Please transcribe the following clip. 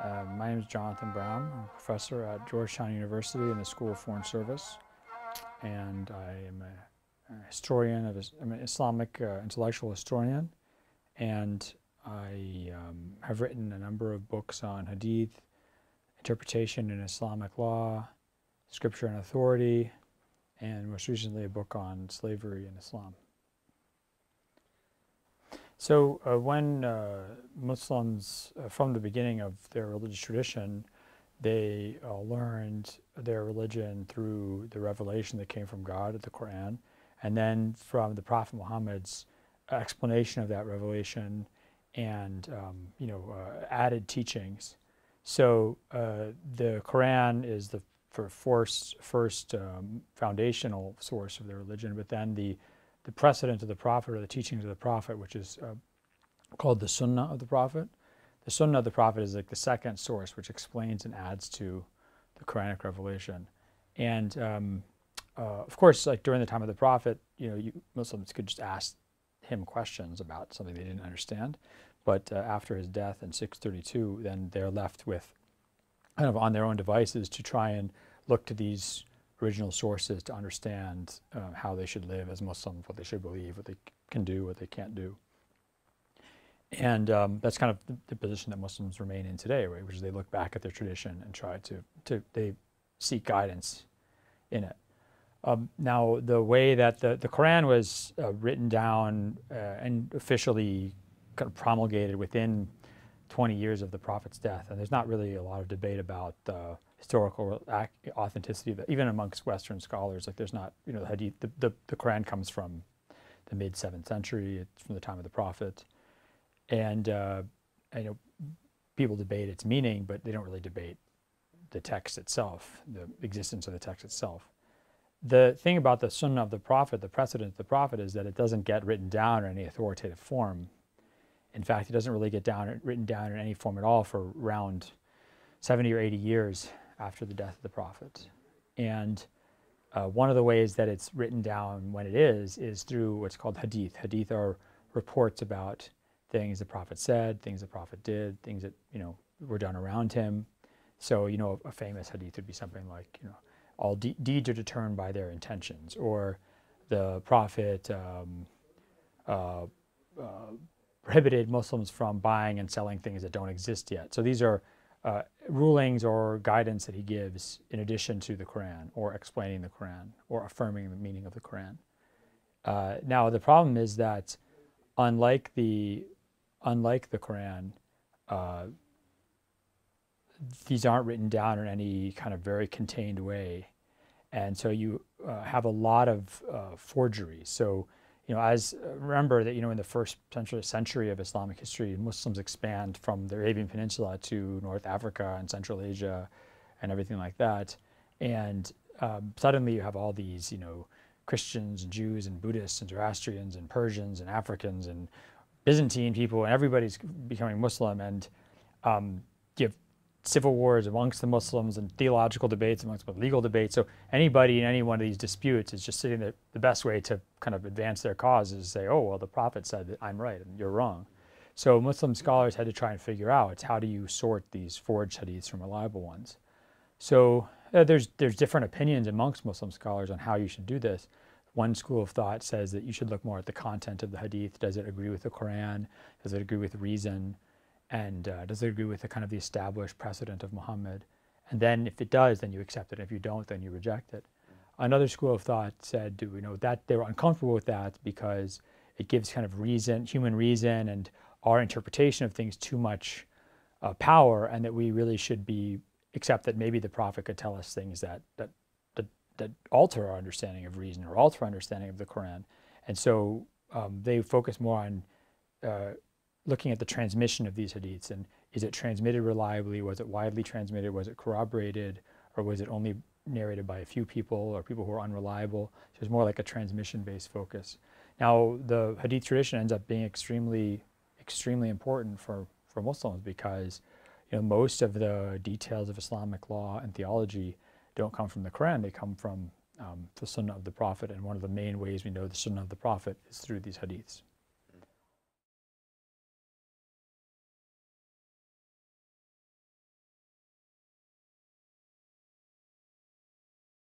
My name is Jonathan Brown. I'm a professor at Georgetown University in the School of Foreign Service, and I am a historian I'm an Islamic intellectual historian, and I have written a number of books on Hadith, interpretation in Islamic law, scripture and authority, and most recently a book on slavery in Islam. So when Muslims, from the beginning of their religious tradition, they learned their religion through the revelation that came from God, the Quran, and then from the Prophet Muhammad's explanation of that revelation and added teachings. So the Quran is the first foundational source of their religion, but then the precedent of the Prophet, or the teachings of the Prophet, which is called the Sunnah of the Prophet. The Sunnah of the Prophet is like the second source, which explains and adds to the Quranic revelation. And of course, like during the time of the Prophet, Muslims could just ask him questions about something they didn't understand. But after his death in 632, then they're left with kind of on their own devices to try and look to these original sources to understand how they should live as Muslims, what they should believe, what they can do, what they can't do. And that's kind of the position that Muslims remain in today, right? Which is they look back at their tradition and try they seek guidance in it. Now, the way that the Quran was written down and officially kind of promulgated within 20 years of the Prophet's death, and there's not really a lot of debate about the historical authenticity of it, even amongst Western scholars. Like there's not, the Hadith, the Quran comes from the mid 7th century. It's from the time of the Prophet, and people debate its meaning, but they don't really debate the text itself, the existence of the text itself. The thing about the Sunnah of the Prophet, the precedent of the Prophet, is that it doesn't get written down in any authoritative form. In fact, it doesn't really get written down in any form at all for around 70 or 80 years after the death of the Prophet. And one of the ways that it's written down when it is through what's called hadith. Hadith are reports about things the Prophet said, things the Prophet did, things that were done around him. So a famous hadith would be something like all deeds are determined by their intentions, or the Prophet prohibited Muslims from buying and selling things that don't exist yet. So these are rulings or guidance that he gives in addition to the Quran, or explaining the Quran, or affirming the meaning of the Quran. Now the problem is that unlike the Quran, these aren't written down in any kind of very contained way, and so you have a lot of forgeries. So remember that in the first century of Islamic history, Muslims expand from the Arabian Peninsula to North Africa and Central Asia and everything like that. And suddenly you have all these, Christians and Jews and Buddhists and Zoroastrians and Persians and Africans and Byzantine people, and everybody's becoming Muslim. And you have civil wars amongst the Muslims and theological debates amongst legal debates. So anybody in any one of these disputes is just sitting there. The best way to kind of advance their cause is to say, oh, well, the Prophet said that I'm right and you're wrong. So Muslim scholars had to try and figure out how do you sort these forged hadiths from reliable ones. So there's different opinions amongst Muslim scholars on how you should do this. One school of thought says that you should look more at the content of the hadith. Does it agree with the Quran? Does it agree with reason? And does it agree with the kind of the established precedent of Muhammad? And then if it does, then you accept it. If you don't, then you reject it. Another school of thought said, that they were uncomfortable with that because it gives kind of human reason and our interpretation of things too much power, and that we really should accept that maybe the Prophet could tell us things that alter our understanding of reason or alter our understanding of the Quran. And so they focus more on looking at the transmission of these hadiths, and is it transmitted reliably? Was it widely transmitted? Was it corroborated? Or was it only narrated by a few people or people who are unreliable? So it's more like a transmission-based focus. Now, the hadith tradition ends up being extremely, extremely important for Muslims because most of the details of Islamic law and theology don't come from the Quran. They come from the Sunnah of the Prophet, and one of the main ways we know the Sunnah of the Prophet is through these hadiths.